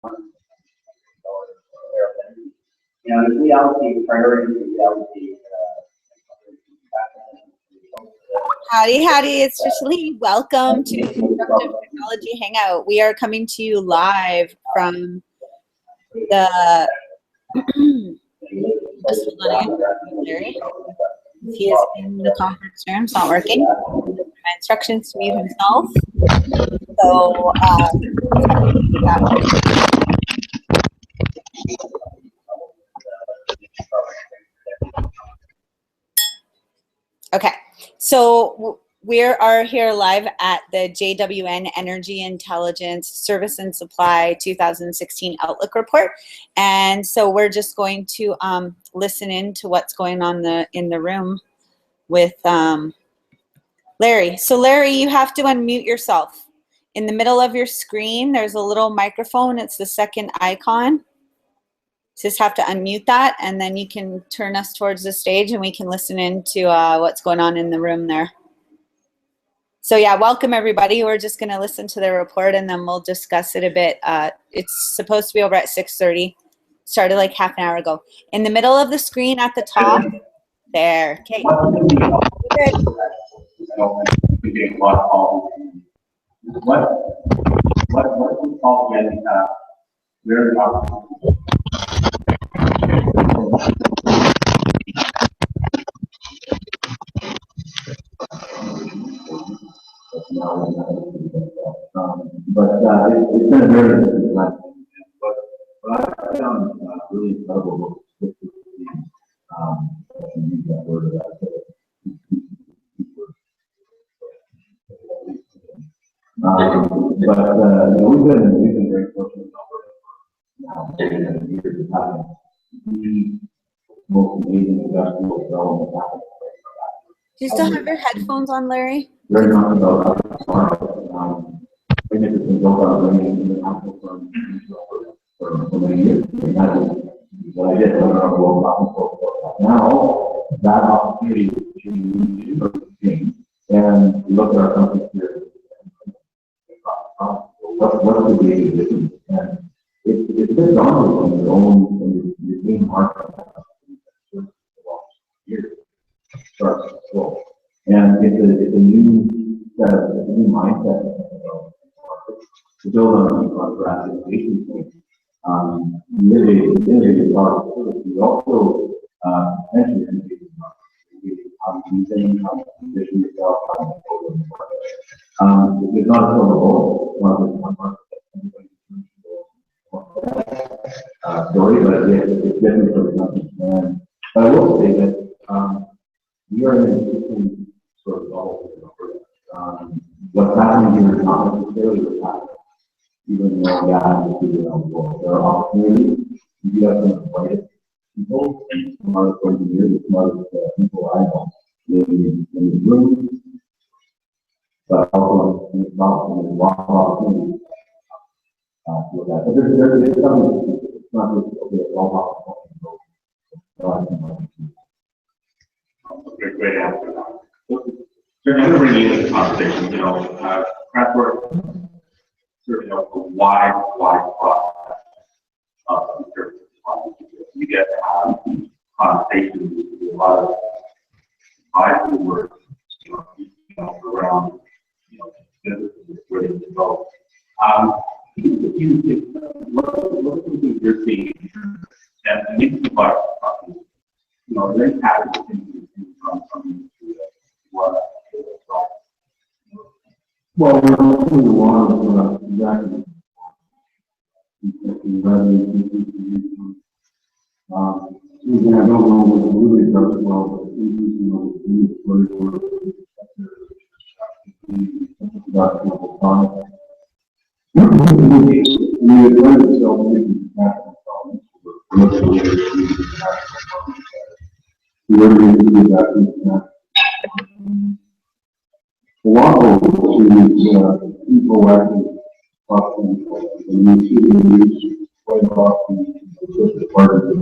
You know, if we allocate priorities, we allocate. Howdy, howdy, it's Trishali. Welcome to Disruptive Technology Hangout. We are coming to you live from the, just hold on again, Larry. He is in the conference room, it's not working. My instructions to mute himself. So, okay, so we are here live at the JWN Energy Intelligence Service and Supply 2016 Outlook Report. And so we're just going to listen in to what's going on in the room with Larry. So Larry, you have to unmute yourself. In the middle of your screen, there's a little microphone. It's the second icon. Just have to unmute that, and then you can turn us towards the stage and we can listen in to what's going on in the room there. So yeah, welcome everybody. We're just gonna listen to the report and then we'll discuss it a bit. It's supposed to be over at 6:30. Started like half an hour ago. In the middle of the screen at the top, there, okay. Good. What we call getting very it's been a very interesting time. But I found really incredible use that word about it. We've been very fortunate over years of having the most amazing industrial development happening. Do you still have your headphones on, Larry? Very much about and it's been built out of the national firm for many years. And that is what I did when I was now that opportunity to change. And we look at our companies here. What's the big difference? And it's been daunting on your own when you're being marketed years starts to slow. And it's a new set of a new mindset to build on gratification points. Innovative products. We also mentioned innovative markets. How to do things, how to position yourself, how to go in the market. It's not a silver bullet. It's not just one market story, but it's different for the company. And I will say that we are in an interesting sort of bubble. What's happening here is not necessarily what's happening. Even though there are opportunities, we do have some of the brightest people, smartest engineers, the smartest people I know in the room, but also in the problem, and a lot of opportunities to look at. But there's something, it's not just, okay, it's all about Great answer. So I'm going to bring you into the conversation. Craft work certainly a wide process of services. You get to have conversations with a lot of advisory work, around, businesses where they develop. What are the things you're seeing and maybe about very happy from what well, we're hoping to want exactly. Again, I don't know what really does well, but we advise ourselves making national problems. A lot of people actually and you see the use quite often the part of the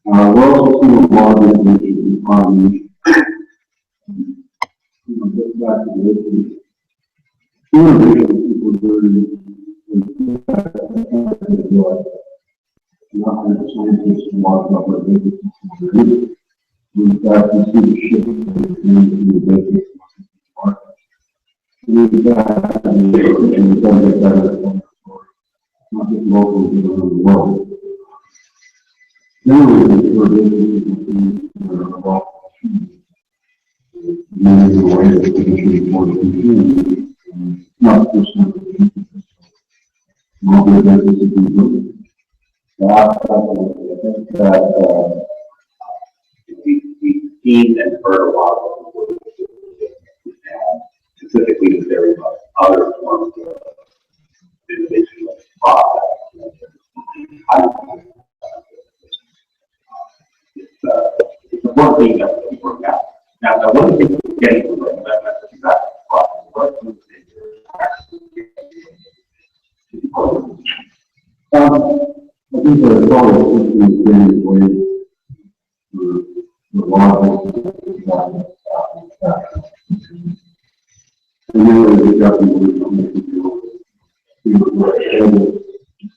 we're also seeing a lot of the economy. Get back to the not that scientists and large number of businesses already. In fact, we see the shift in the business market. In fact, and we've done it better than before, not just locally, but around the world. Generally, for businesses that are involved in the way that they can more consumers, not just small businesses and we've seen and heard a lot of people, and specifically in areas of other forms of innovation like process. It's a one thing that we work out. Now, one of the things we're getting to learn about that's exactly the process. What is I think there's always various ways for the law and then we got the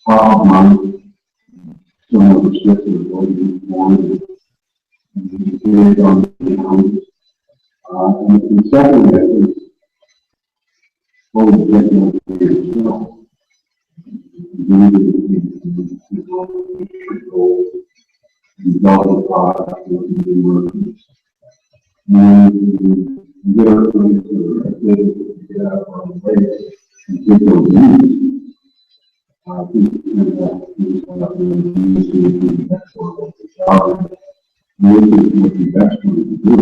problem some of the restrictions or and on the and second, that is what we get yourself. Develop a product and do work. And get our friends to get out of the way and take those needs. I think that is what I'm going to do the next one of the job. Really what the best one to do.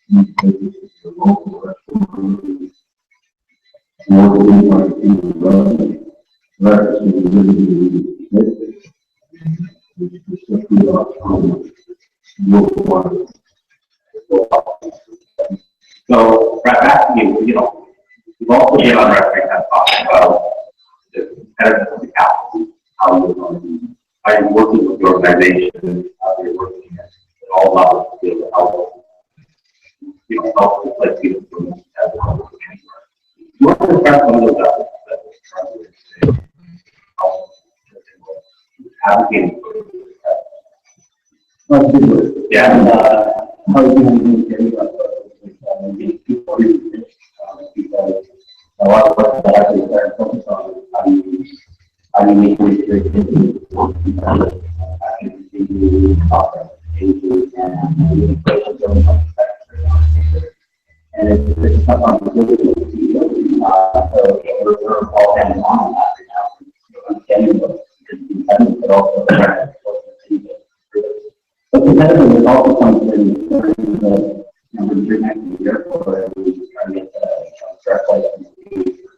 You take this to the local restaurant. More than like people run. Breakfast is really so, back to you, we've also been on record and talked about the competitiveness of the capital, how you're working with the organization, how you're working at all levels to be able to help the place get improvements as well. You want to start some of those efforts that we're trying to do. Advocating for yeah. How are you going to get about people because a lot of what I actually started focus on is how do you make research into and it's tough on the so we're all hands on that right now. Understanding what but also but competitive is also something that we're doing next to the airport where we try to get direct license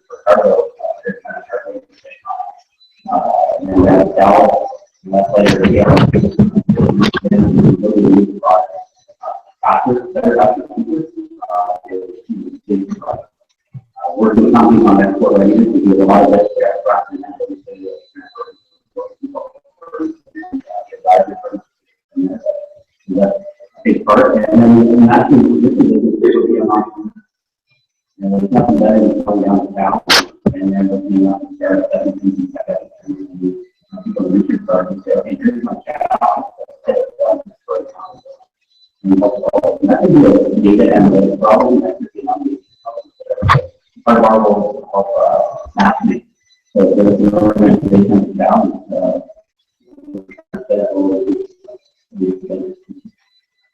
for cargo, kind of cargo and then Dallas, and that's later we're doing something on export readiness. We do a lot of extract and big part, and then that's and there's nothing better than coming down to town and then looking up and start at 17 people research card and say, okay, here's my channel. And that could be a data analytics problem, that could be part of our role of mapping. So there's an organization down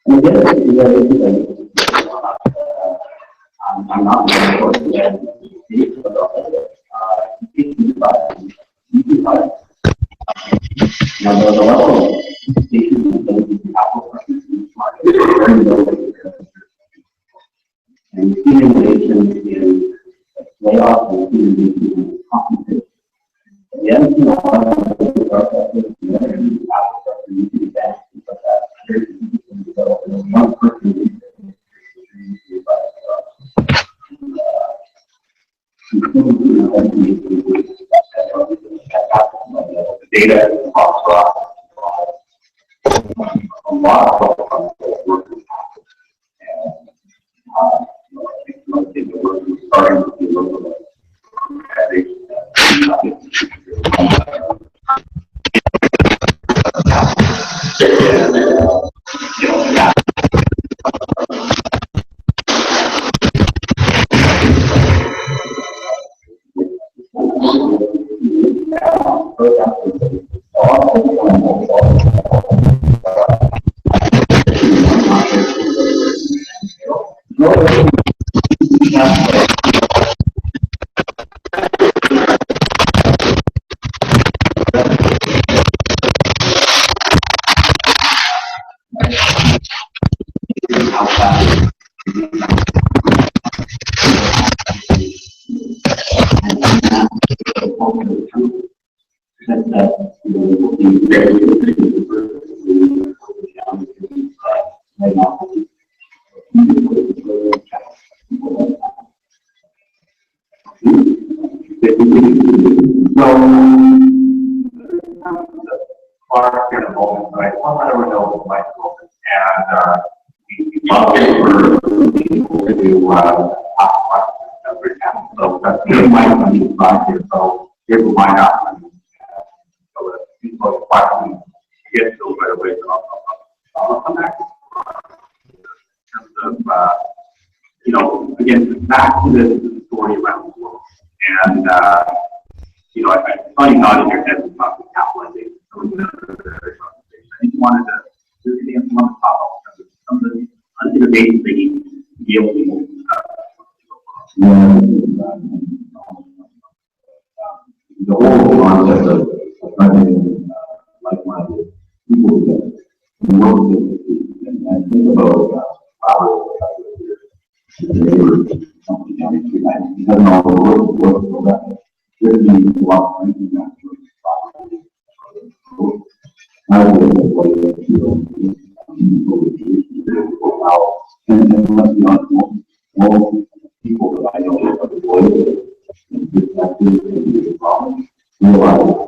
and again, I'm not going to now, the level of stations and capital pressures in this market is very low. And we see innovation in layoffs and we see innovation in compensation. We haven't seen a lot of processes and capital pressure you can advance like that. So one person the data costs a lot of work and I think one thing that we're starting to see a little bit Clark here in the moment, but I want to know my moment, and we love it for people to do ask questions every time. So that's really my money here. So here's my option. So that people have questions to get to right away. So I'll come back. In terms of you know, again, back to the story around the world, and you know, it's funny nodding your head and talking capitalization. So I just wanted to just get some on top of some of the innovations they need to be able to the whole concept of finding like-minded people together and work with and think about our neighbors, something else. It doesn't all work for that. There's a lot of things that I would what you know, and let's be honest, most people that I know are employees and disconnected and be a problem, realize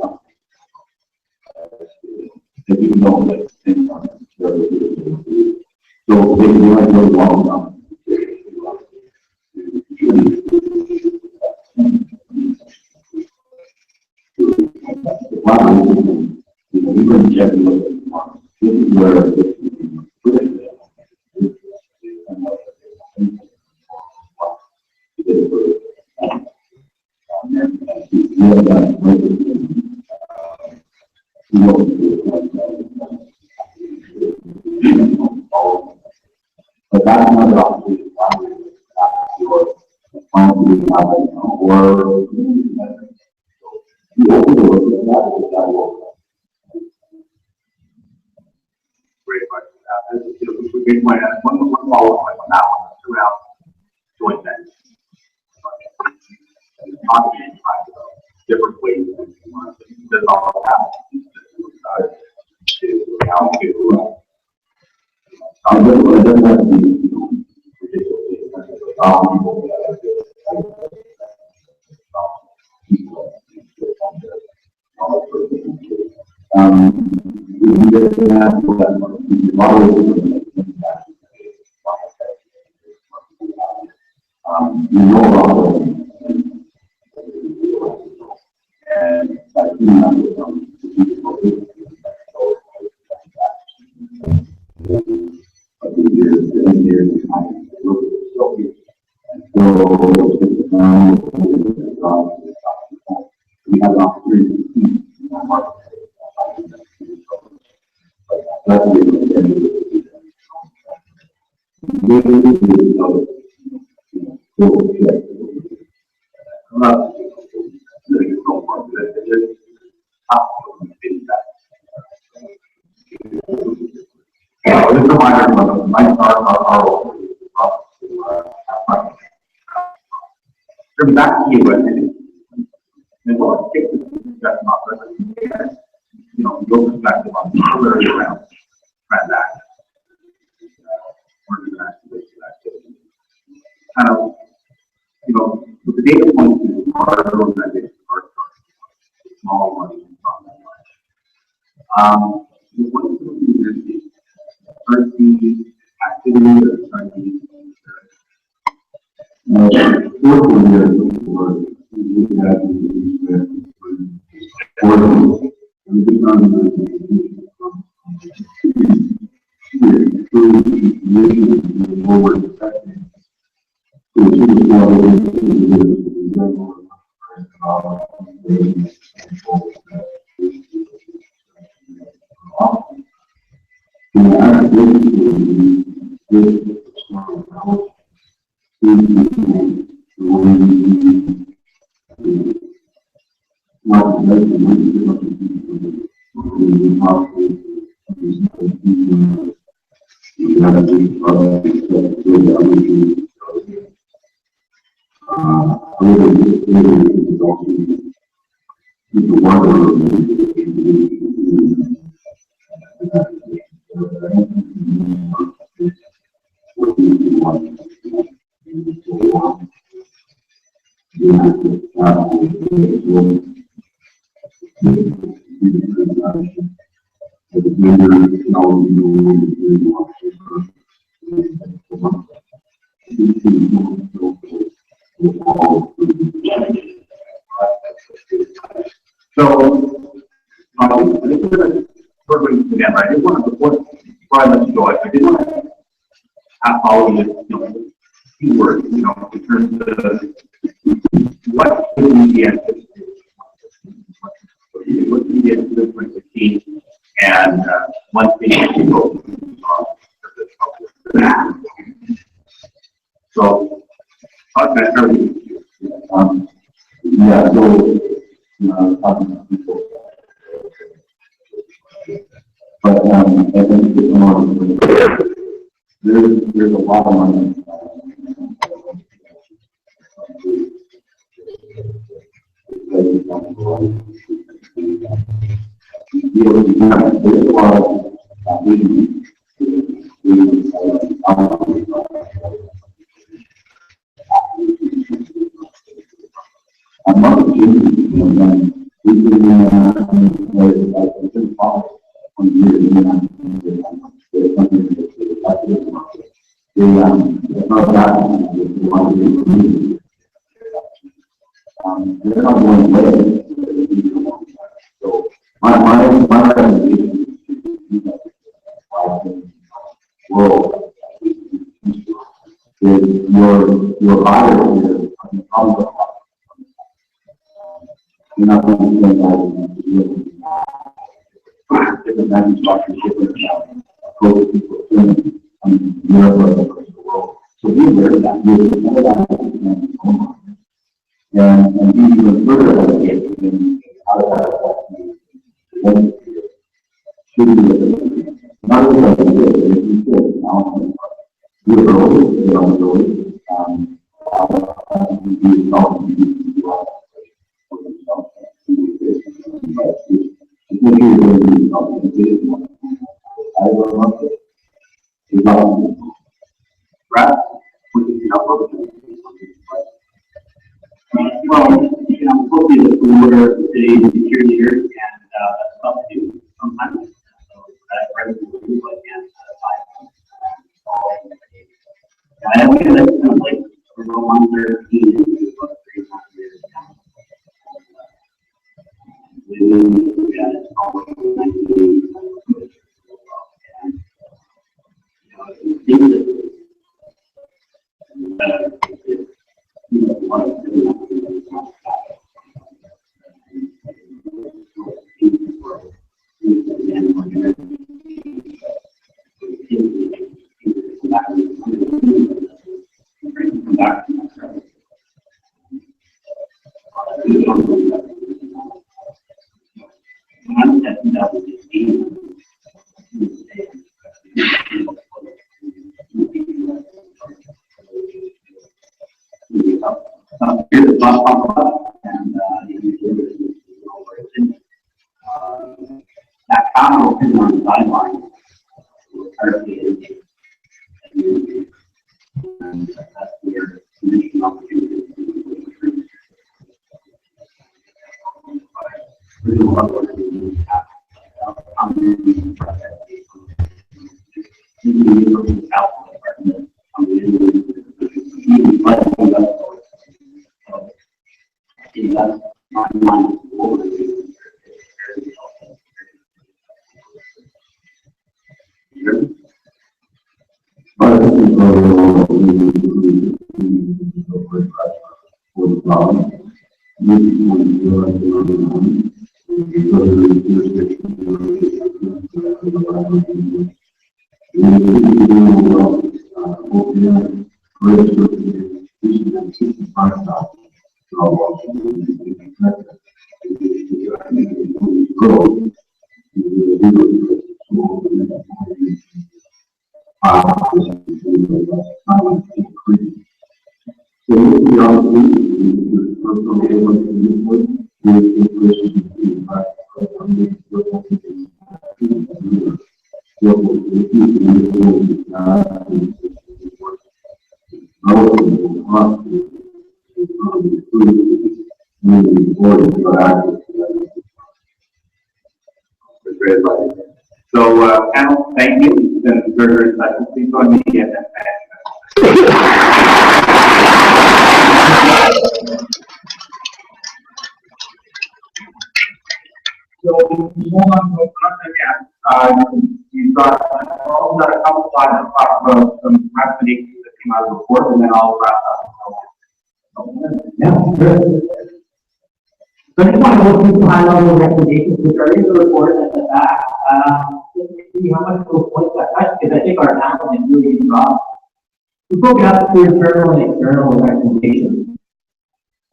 that you know that things aren't necessarily good. So they might go long enough. Even JWN, this is where but that's another opportunity or you open the door to that. great question. We can point out one follow-up on that one. It's around joint ventures. Talking about different ways that all happen to how to It doesn't have to be you know about and we have an opportunity to see in that market. That's just a reminder, my our back to you, and we'll take this discussion off, you know, your perspective on where around transactions, activity. Kind of, you know, with the data points is our organization, our small money, not that much. What is the currency activity or currency? working. And we've done I did want to, before I let you go, I did want to have all of the, keywords, in terms of what could we be anticipating? What could we be anticipating 2016? And one thing we go so, yeah, but I think there's a lot of money. They're not going away. So my recommendation world is your buyers here probably you're not going to spend that different management structures, different approaches to fulfillment in Europe across the world. So we learned that none of that and be even further educated in how to have should be not only like this, but if you could now do it early, get on early, be involved in the well, hopefully the order of today's cheerleaders and stuff too sometimes. So that present will be like and I think that's kind of like around 113 and about 300 we got it almost 98 that capital is on the sideline. And that's where the opportunity So, panel, thank you. It's been very, very insightful. Please join me in that. So, hold on to again. You've got a couple slides that talk about some recommendations that came out of the report, and then I'll wrap up. Yeah, good. So I just want to go through some high-level recommendations which are in the report at the back. Just to see how much those points that touch, because I think our panel is really good job. We broke it up to internal and external recommendations.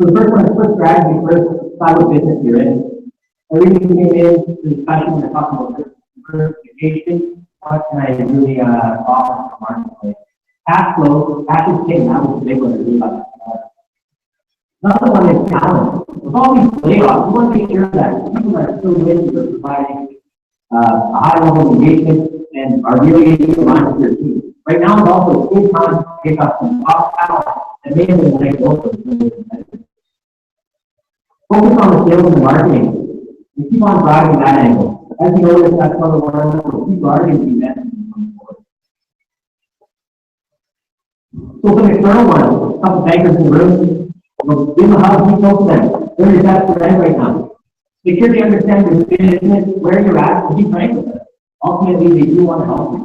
So the first one is first strategy, first side of business you're in. Everything came in the discussion when I talked about diversification. What can I really offer to the marketplace? Cash flow, cash is king. That was the big one to do about that. Another one is talent. With all these layoffs, we want to make sure that people that are still with you are providing a high level of engagement and are really aligned with their team. Right now, it's also a good time to pick up some top talent that may have been let go from the focus on the sales and marketing. We keep on driving that angle. As you notice, that's another one where people are going to be messaging going forward. So some external ones, a couple bankers in the room. Give them a hug, keep close to them. They're your best friend right now. Make sure they understand your business, where you're at, and be frank with them. Ultimately, they do want to help you.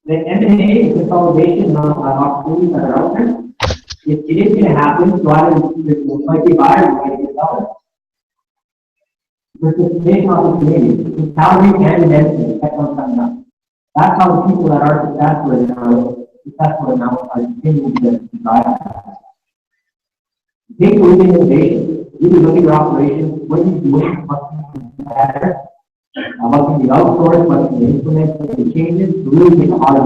The M&A and consolidation of opportunities that are out there, it is going to happen, so either it might be buyer or it might be seller. Participation opportunities, salary and benefits, that's what's coming up. That's how the people that are successful now are continuing to drive that. Take away innovation. Really look at your operations. What are you doing? What can you do better? What can you outsource? What can you implement? What can you change it? Really make it hard.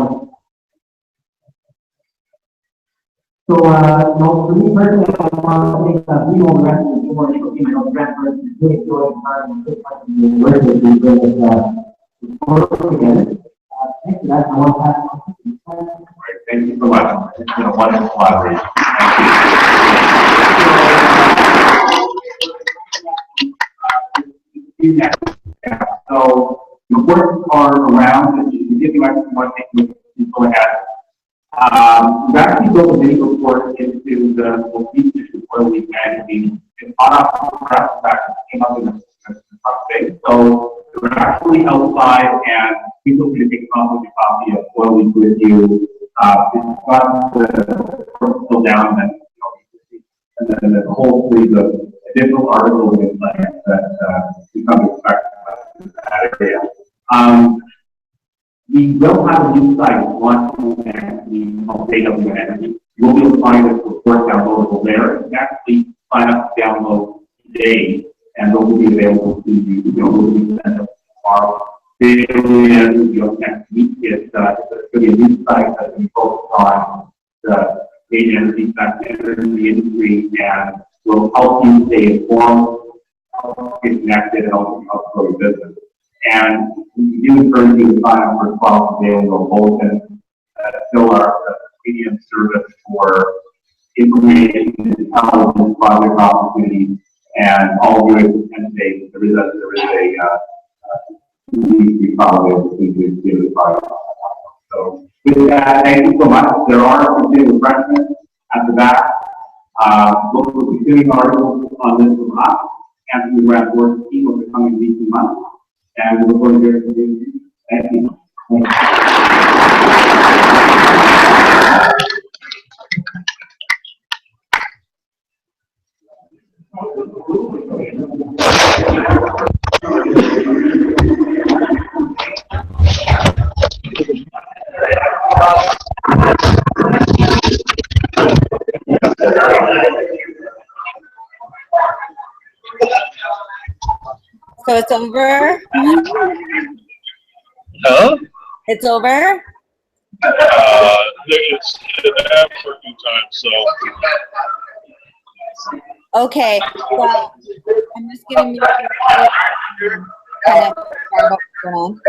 So, for me personally, I want to make the rest of the board. I know Brentford is really enjoying time and good time to work with you bring this report together. Thank you, guys. I want to pass it on. Great. Thank you so much. It's been a wonderful collaboration. So the reports are around, and you can get the one thing you go ahead. We've actually built a mini report into the fulfils where we can be caught up with the fact that came up in the front space. So we're actually outside, and people can take a copy of what we with you. It's got the still down, and then the whole sleeve of additional articles and insights that we come to expect in that area. We will have a new site once we called JWN Energy. You'll be able to find this report downloadable there. You can actually sign up to download today, and those will be available to you. Those will be sent up tomorrow. Next week, it's going to be a new site that we focus on the clean energy sector in the industry, and will help you stay informed, get connected, and also help grow your business. And we do encourage you to sign up for 12 daily or bulletin. Still our medium service for information, intelligence, project opportunities, and all of you can say there is a we probably will do the project. So with that, thank you so much. There are some refreshments at the back. Look for continuing articles on this from us and the grant work team over the coming weeks and months. And we look forward to hearing from you. Thank you. So it's over. Huh? It's over. It's an app working time, so. Okay. Well, I'm just gonna make sure kind of what's going on.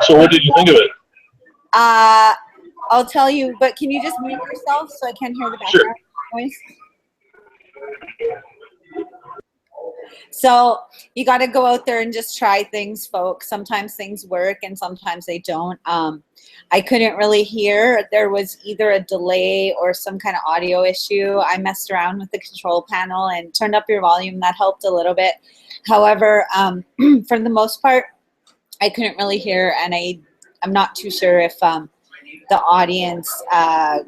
So what did you think of it? I'll tell you, but can you just mute yourself so I can hear the Sure. background noise? So you got to go out there and just try things, folks. Sometimes things work and sometimes they don't. I couldn't really hear. There was either a delay or some kind of audio issue. I messed around with the control panel and turned up your volume. That helped a little bit. However, for the most part, I couldn't really hear, and I'm not too sure if the audience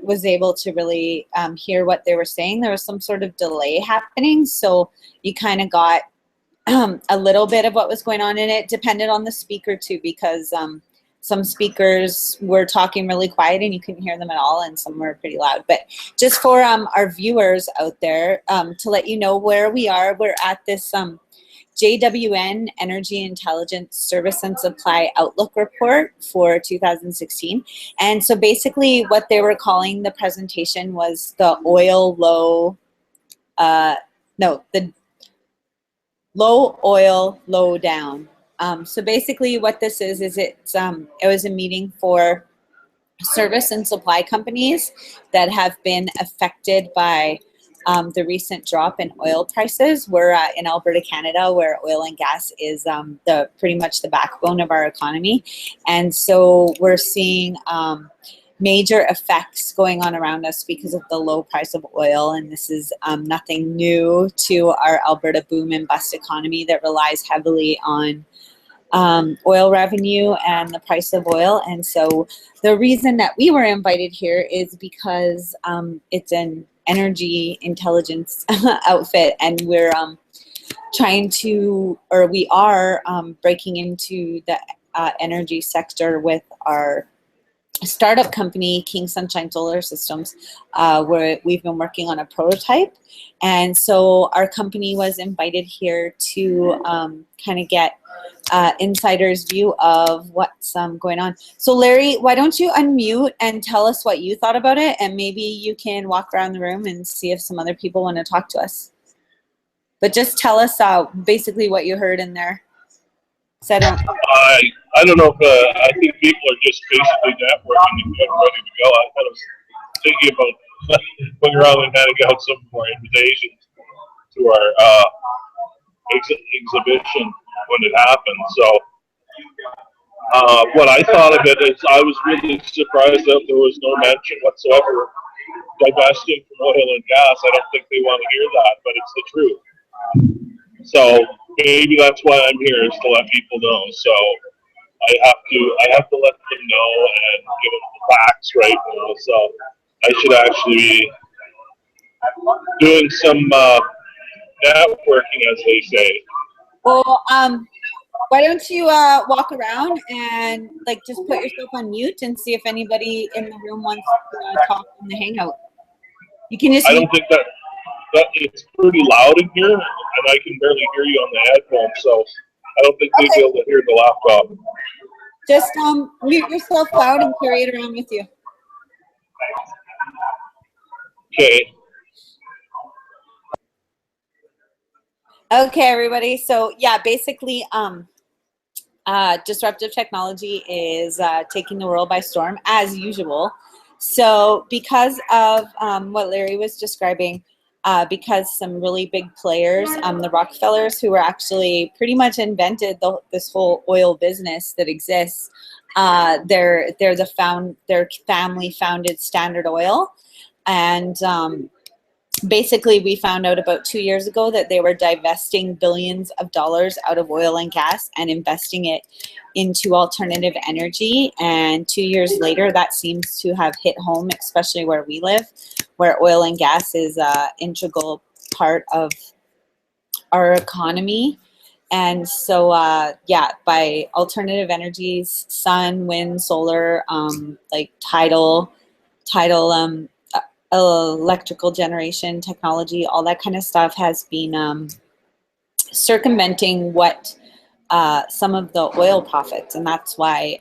was able to really hear what they were saying. There was some sort of delay happening, so you kind of got a little bit of what was going on in it. Depended on the speaker too, because some speakers were talking really quiet and you couldn't hear them at all, and some were pretty loud. But just for our viewers out there, to let you know where we are, we're at this JWN Energy Intelligence Service and Supply Outlook Report for 2016. And so basically what they were calling the presentation was the oil low, the low oil, low down. So basically what this is it was a meeting for service and supply companies that have been affected by the recent drop in oil prices. We're in Alberta, Canada, where oil and gas is pretty much the backbone of our economy. And so we're seeing major effects going on around us because of the low price of oil. And this is nothing new to our Alberta boom and bust economy that relies heavily on oil revenue and the price of oil. And so the reason that we were invited here is because it's an energy intelligence outfit, and we're trying to, or we are breaking into the energy sector with our startup company, King Sunshine Solar Systems, where we've been working on a prototype. And so our company was invited here to kind of get insider's view of what's going on. So Larry, why don't you unmute and tell us what you thought about it, and maybe you can walk around the room and see if some other people want to talk to us. But just tell us basically what you heard in there. So I don't know if I think people are just basically networking and getting ready to go. I was thinking about going around and handing out some more invitations to our exhibition when it happened. So what I thought of it is I was really surprised that there was no mention whatsoever divesting from oil and gas. I don't think they want to hear that, but it's the truth. So maybe that's why I'm here, is to let people know. So I have to let them know and give them the facts right now. So I should actually be doing some networking, as they say. Well, why don't you walk around and just put yourself on mute and see if anybody in the room wants to talk in the Hangout. You can just. I don't think that it's pretty loud in here, and I can barely hear you on the headphones, so I don't think they'd be able to hear the laptop. Just mute yourself out and carry it around with you. Okay. Okay, everybody. So yeah, basically, disruptive technology is taking the world by storm, as usual. So because of what Larry was describing, because some really big players, the Rockefellers, who were actually pretty much invented this whole oil business that exists, their family founded Standard Oil, and basically, we found out about 2 years ago that they were divesting billions of dollars out of oil and gas and investing it into alternative energy. And 2 years later, that seems to have hit home, especially where we live, where oil and gas is an integral part of our economy. And so, yeah, by alternative energies, sun, wind, solar, like tidal, electrical generation technology, all that kind of stuff has been circumventing what some of the oil profits. And that's why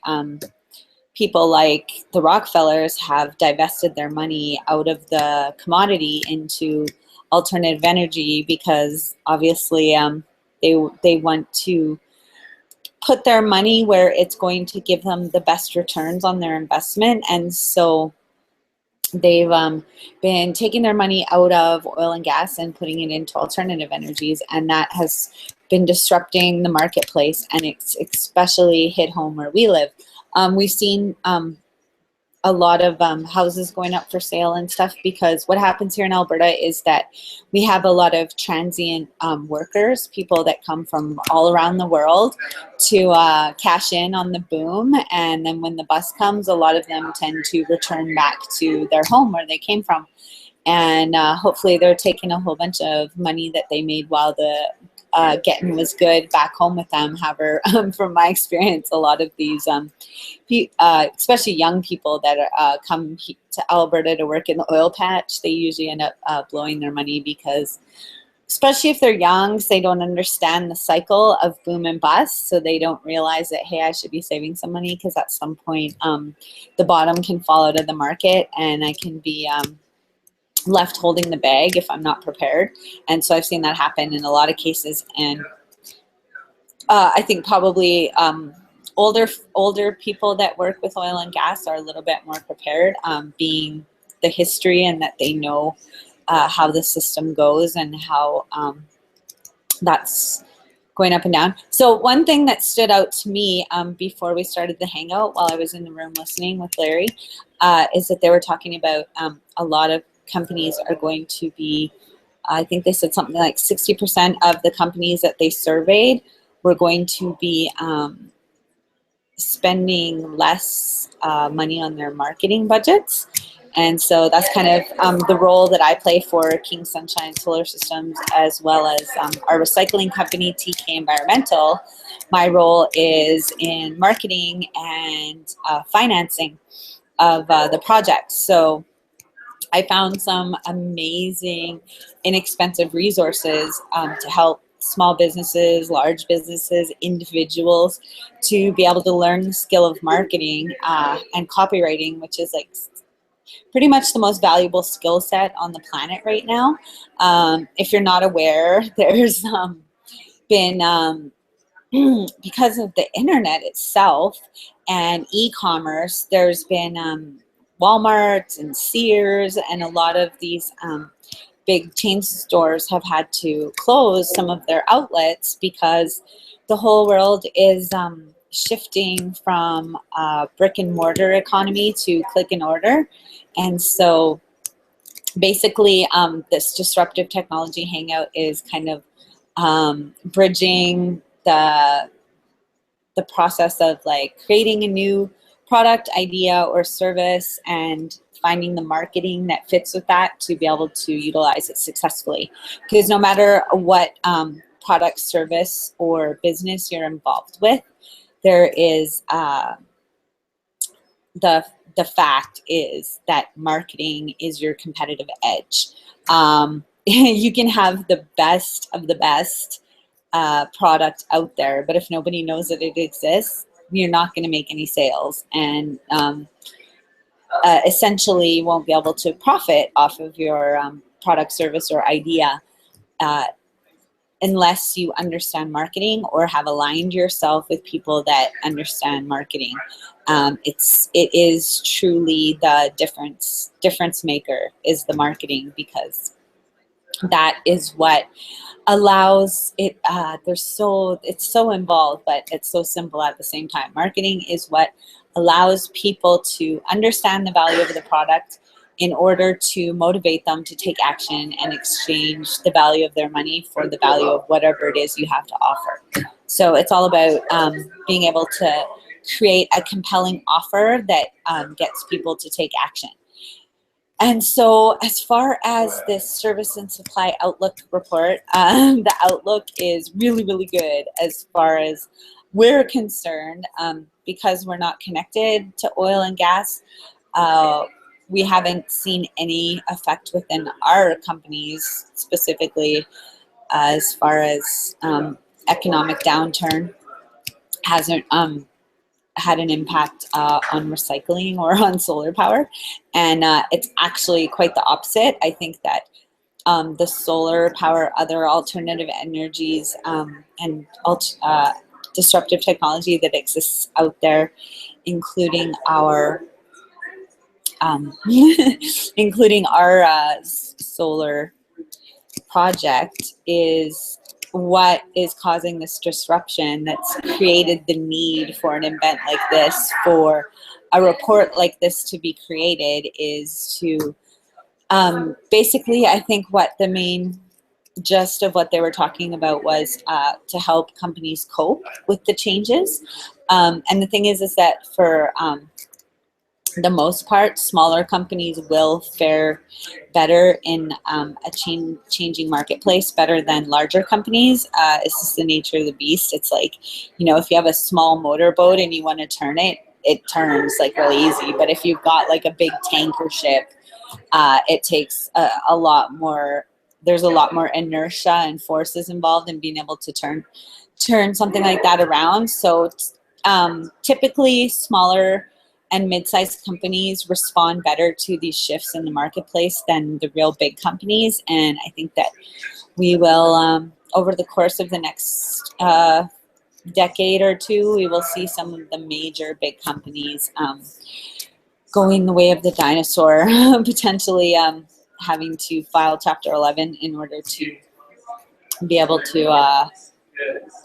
people like the Rockefellers have divested their money out of the commodity into alternative energy, because obviously they want to put their money where it's going to give them the best returns on their investment. And so they've been taking their money out of oil and gas and putting it into alternative energies, and that has been disrupting the marketplace, and it's especially hit home where we live. We've seen a lot of houses going up for sale and stuff, because what happens here in Alberta is that we have a lot of transient workers, people that come from all around the world to cash in on the boom, and then when the bus comes, a lot of them tend to return back to their home where they came from, and hopefully they're taking a whole bunch of money that they made while the getting was good back home with them. However, from my experience, a lot of these, especially young people that come to Alberta to work in the oil patch, they usually end up blowing their money, because especially if they're young, they don't understand the cycle of boom and bust, so they don't realize that, hey, I should be saving some money, because at some point the bottom can fall out of the market and I can be left holding the bag if I'm not prepared. And so I've seen that happen in a lot of cases. And I think probably older people that work with oil and gas are a little bit more prepared, being the history, and that they know how the system goes and how that's going up and down. So one thing that stood out to me before we started the Hangout, while I was in the room listening with Larry, is that they were talking about a lot of companies are going to be, I think they said something like 60% of the companies that they surveyed were going to be spending less money on their marketing budgets. And so that's kind of the role that I play for King Sunshine Solar Systems, as well as our recycling company, TK Environmental. My role is in marketing and financing of the project. So I found some amazing, inexpensive resources to help small businesses, large businesses, individuals to be able to learn the skill of marketing and copywriting, which is like pretty much the most valuable skill set on the planet right now. If you're not aware, there's been, because of the internet itself and e-commerce, there's been Walmart and Sears and a lot of these big chain stores have had to close some of their outlets, because the whole world is shifting from brick and mortar economy to click and order. And so basically this disruptive technology Hangout is kind of bridging the process of like creating a new product idea or service and finding the marketing that fits with that to be able to utilize it successfully. Because no matter what product, service, or business you're involved with, there is the fact is that marketing is your competitive edge. You can have the best of the best product out there, but if nobody knows that it exists, you're not going to make any sales, and essentially won't be able to profit off of your product, service, or idea unless you understand marketing or have aligned yourself with people that understand marketing. It is truly the difference maker is the marketing, because that is what allows it. It's so involved, but it's so simple at the same time. Marketing is what allows people to understand the value of the product, in order to motivate them to take action and exchange the value of their money for the value of whatever it is you have to offer. So it's all about being able to create a compelling offer that gets people to take action. And so as far as this service and supply outlook report, the outlook is really, really good as far as we're concerned. Because we're not connected to oil and gas, we haven't seen any effect within our companies specifically as far as economic downturn hasn't had an impact on recycling or on solar power. And it's actually quite the opposite. I think that the solar power, other alternative energies, and disruptive technology that exists out there, including our solar project, is what is causing this disruption that's created the need for an event like this, for a report like this to be created, is to basically, I think what the main gist of what they were talking about was to help companies cope with the changes. And the thing is that for the most part, smaller companies will fare better in a changing marketplace better than larger companies. It's just the nature of the beast. It's like, you know, if you have a small motorboat and you want to turn it, it turns like really easy. But if you've got like a big tanker ship, it takes a lot more. There's a lot more inertia and forces involved in being able to turn something like that around. So typically smaller and mid-sized companies respond better to these shifts in the marketplace than the real big companies. And I think that we will, over the course of the next decade or two, we will see some of the major big companies going the way of the dinosaur, potentially having to file Chapter 11 in order to be able to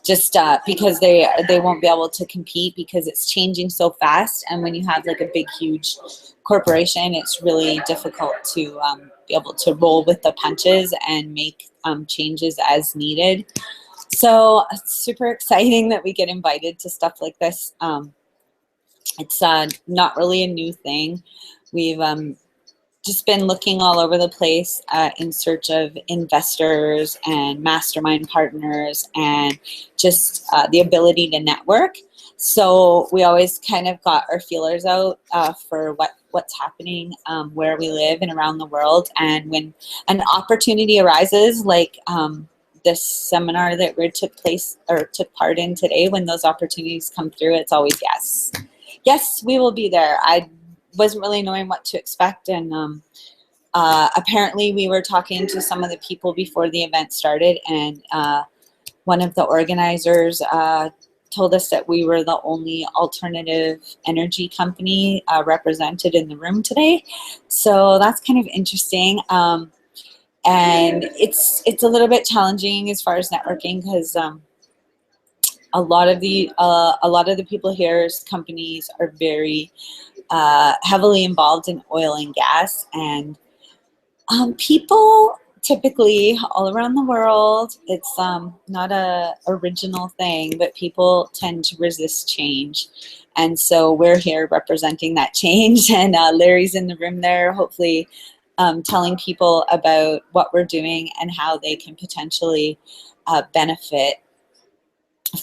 just because they won't be able to compete because it's changing so fast. And when you have like a big, huge corporation, it's really difficult to be able to roll with the punches and make changes as needed. So it's super exciting that we get invited to stuff like this. It's not really a new thing. We've just been looking all over the place in search of investors and mastermind partners and just the ability to network. So we always kind of got our feelers out for what's happening where we live and around the world. And when an opportunity arises, like this seminar that we took part in today, when those opportunities come through, it's always yes. Yes, we will be there. I wasn't really knowing what to expect, and apparently we were talking to some of the people before the event started, and one of the organizers told us that we were the only alternative energy company represented in the room today. So that's kind of interesting, and it's a little bit challenging as far as networking because a lot of the people here's companies are very heavily involved in oil and gas, and people typically all around the world, it's not a original thing, but people tend to resist change. And so we're here representing that change, and Larry's in the room there, hopefully telling people about what we're doing and how they can potentially benefit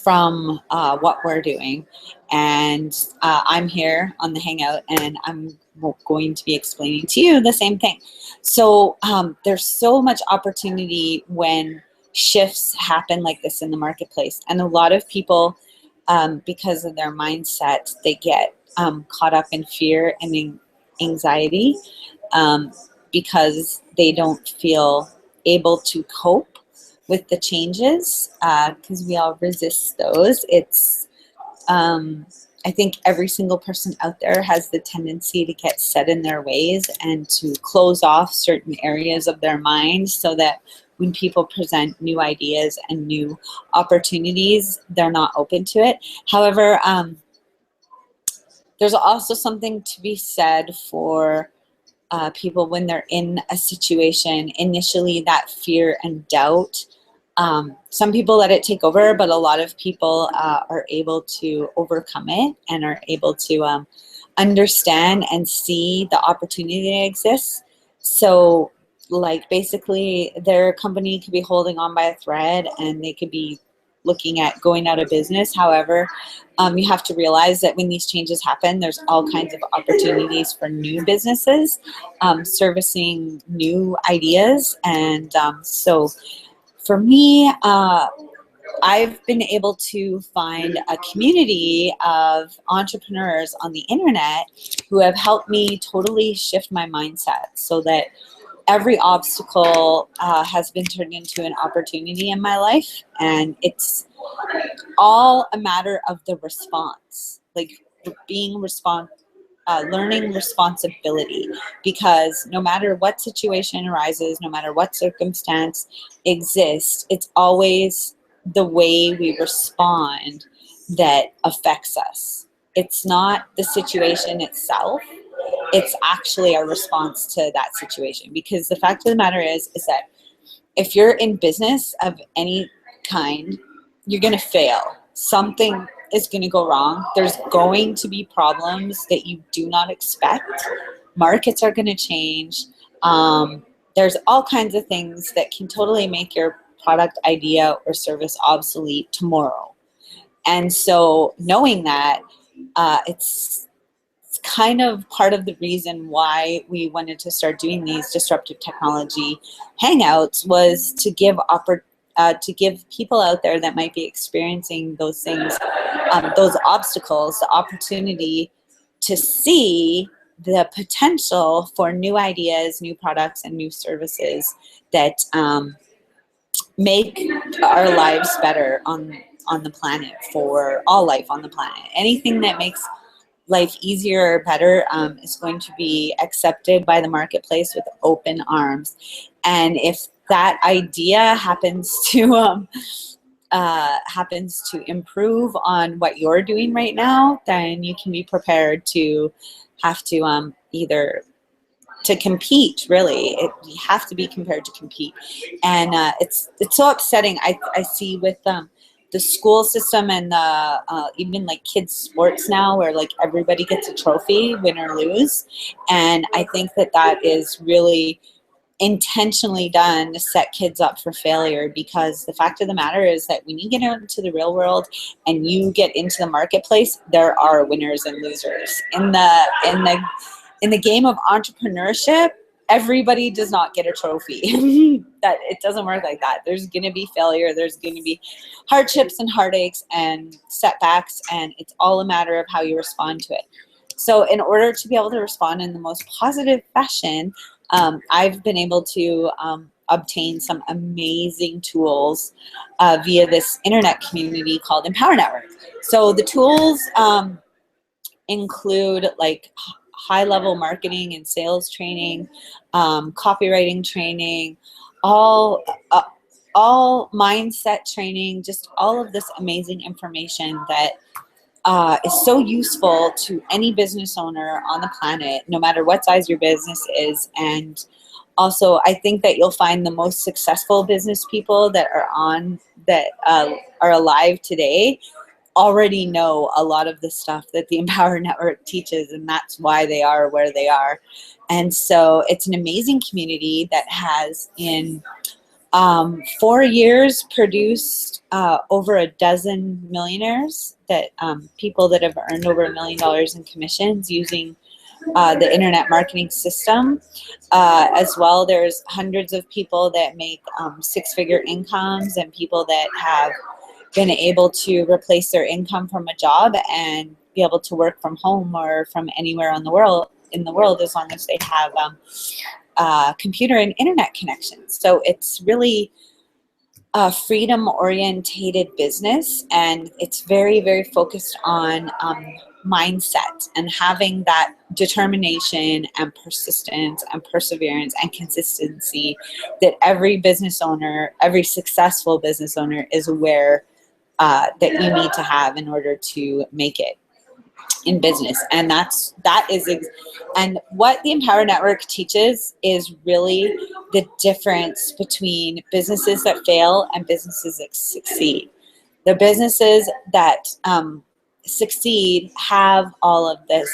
from what we're doing. And I'm here on the Hangout, and I'm going to be explaining to you the same thing. So there's so much opportunity when shifts happen like this in the marketplace. And a lot of people, because of their mindset, they get caught up in fear and anxiety because they don't feel able to cope with the changes, because we all resist those. It's, I think every single person out there has the tendency to get set in their ways and to close off certain areas of their mind so that when people present new ideas and new opportunities, they're not open to it. However, there's also something to be said for people when they're in a situation, initially that fear and doubt. Some people let it take over, but a lot of people are able to overcome it and are able to understand and see the opportunity that exists. So like basically their company could be holding on by a thread and they could be looking at going out of business. However, you have to realize that when these changes happen, there's all kinds of opportunities for new businesses, servicing new ideas. And so for me, I've been able to find a community of entrepreneurs on the internet who have helped me totally shift my mindset so that every obstacle has been turned into an opportunity in my life, and it's all a matter of the response, like being learning responsibility, because no matter what situation arises, no matter what circumstance exists, it's always the way we respond that affects us. It's not the situation itself. It's actually our response to that situation. Because the fact of the matter is that if you're in business of any kind, you're going to fail. Something is going to go wrong. There's going to be problems that you do not expect. Markets are going to change. There's all kinds of things that can totally make your product, idea, or service obsolete tomorrow. And so knowing that, it's kind of part of the reason why we wanted to start doing these disruptive technology hangouts, was to give people out there that might be experiencing those things, those obstacles, the opportunity to see the potential for new ideas, new products, and new services that make our lives better on the planet, for all life on the planet. Anything that makes life easier or better is going to be accepted by the marketplace with open arms. And if that idea happens to improve on what you're doing right now, then you can be prepared to have to either to compete. Really, you have to be prepared to compete. And it's so upsetting. I see with the school system and the even like kids sports now, where like everybody gets a trophy, win or lose. And I think that is really intentionally done to set kids up for failure, because the fact of the matter is that when you get into the real world and you get into the marketplace, there are winners and losers. In the game of entrepreneurship, everybody does not get a trophy. That it doesn't work like that. There's going to be failure. There's going to be hardships and heartaches and setbacks, and it's all a matter of how you respond to it. So in order to be able to respond in the most positive fashion, I've been able to obtain some amazing tools via this internet community called Empower Network. So the tools include like high-level marketing and sales training, copywriting training, all mindset training, just all of this amazing information that is so useful to any business owner on the planet, no matter what size your business is. And also, I think that you'll find the most successful business people that are alive today already know a lot of the stuff that the Empower Network teaches, and that's why they are where they are. And so it's an amazing community that has in 4 years produced over a dozen millionaires, that people that have earned over $1 million in commissions using the internet marketing system. As well, there's hundreds of people that make six-figure incomes, and people that have been able to replace their income from a job and be able to work from home or from anywhere in the world, as long as they have computer and internet connections. So it's really a freedom-orientated business, and it's very, very focused on mindset and having that determination and persistence and perseverance and consistency that every business owner, every successful business owner is aware that you need to have in order to make it. in business. And and what the Empower Network teaches is really the difference between businesses that fail and businesses that succeed. The businesses that succeed have all of this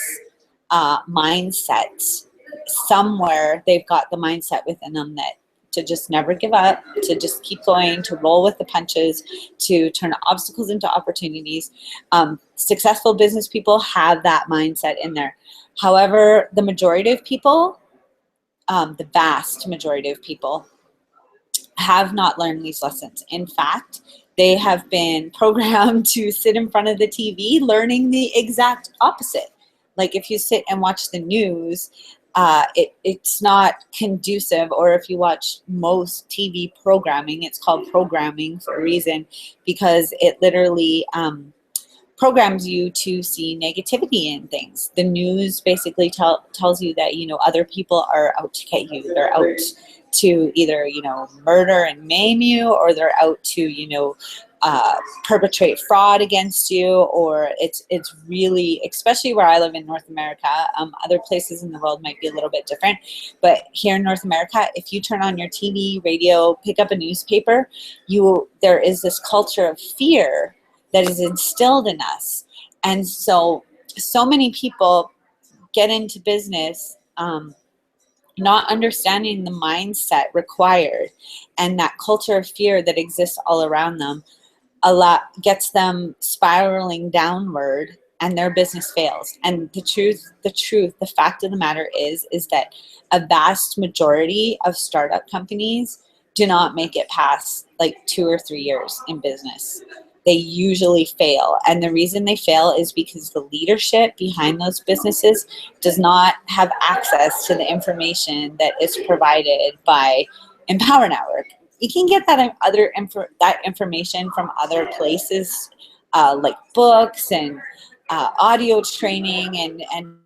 mindset. Somewhere they've got the mindset within them that to just never give up, to just keep going, to roll with the punches, to turn obstacles into opportunities. Successful business people have that mindset in there. However, the majority of people, the vast majority of people, have not learned these lessons. In fact, they have been programmed to sit in front of the TV learning the exact opposite. Like if you sit and watch the news, it's not conducive, or if you watch most TV programming, it's called programming for a reason, because it literally programs you to see negativity in things. The news basically tells you that, you know, other people are out to get you. They're out to either, you know, murder and maim you, or they're out to, you know, perpetrate fraud against you, or it's really, especially where I live in North America, other places in the world might be a little bit different, but here in North America, if you turn on your TV, radio, pick up a newspaper, there is this culture of fear that is instilled in us. And so many people get into business not understanding the mindset required, and that culture of fear that exists all around them gets them spiraling downward, and their business fails. And the fact of the matter is that a vast majority of startup companies do not make it past like 2 or 3 years in business. They usually fail. And the reason they fail is because the leadership behind those businesses does not have access to the information that is provided by Empower Network. You can get that information from other places, like books and audio training and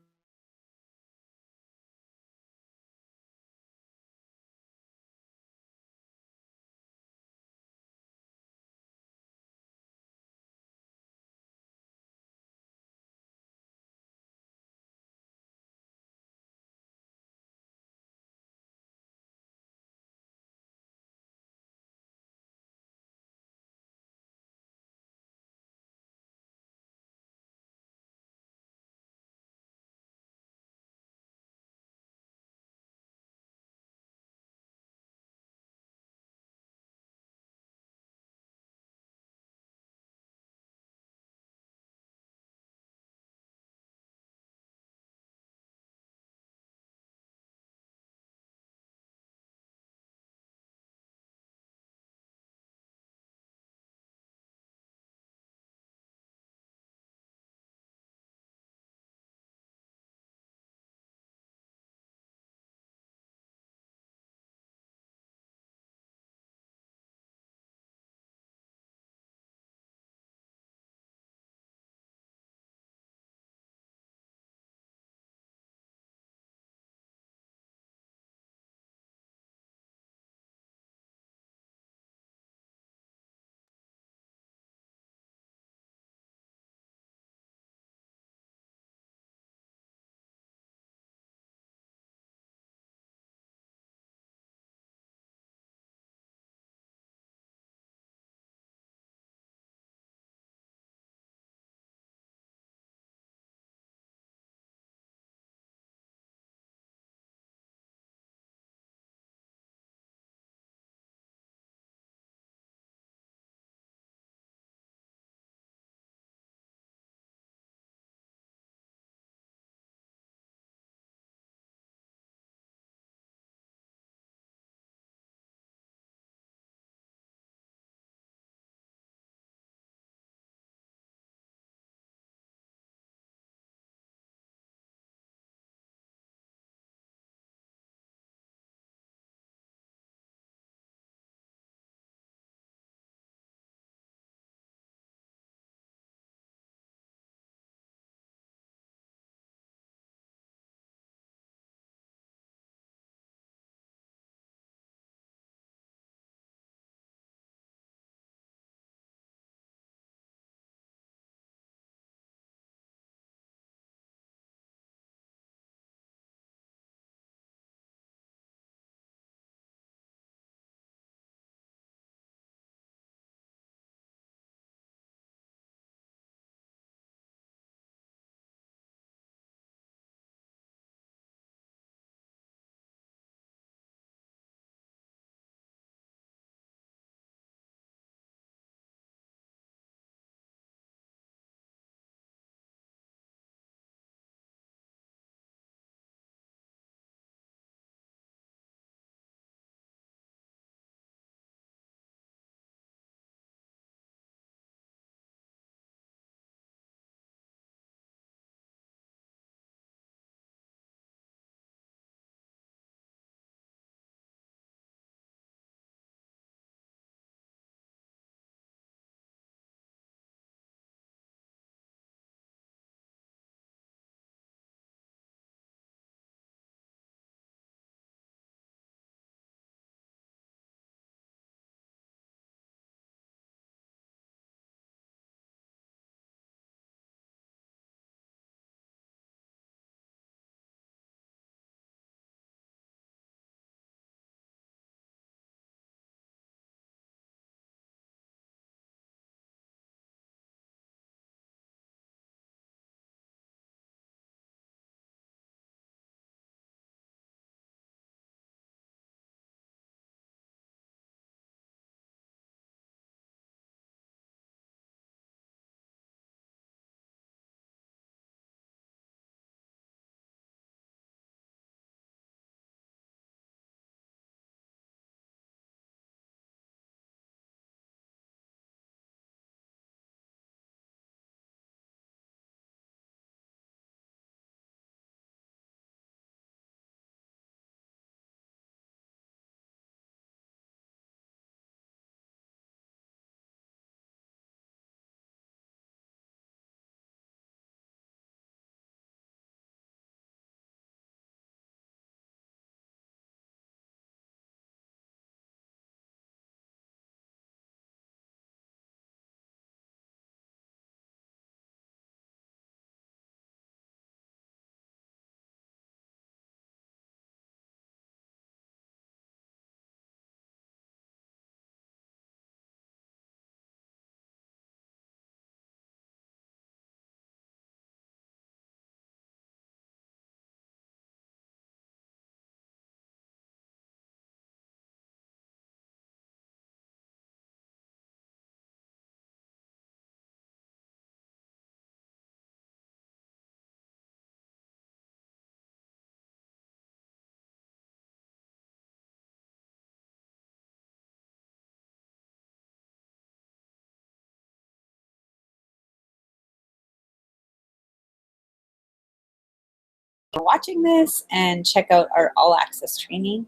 watching this and check out our all access training.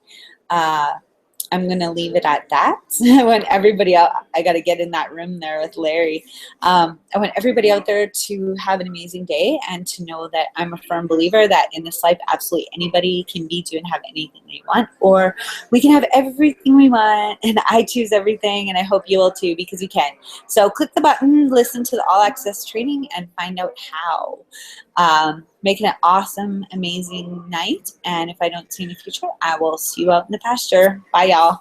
I'm going to leave it at that. I want everybody out. I got to get in that room there with Larry. I want everybody out there to have an amazing day and to know that I'm a firm believer that in this life, absolutely anybody can be, do, and have anything they want, or we can have everything we want, and I choose everything, and I hope you will too, because you can. So click the button, listen to the all access training, and find out how. Make it an awesome, amazing night. And if I don't see you in the future, I will see you out in the pasture. Bye, y'all.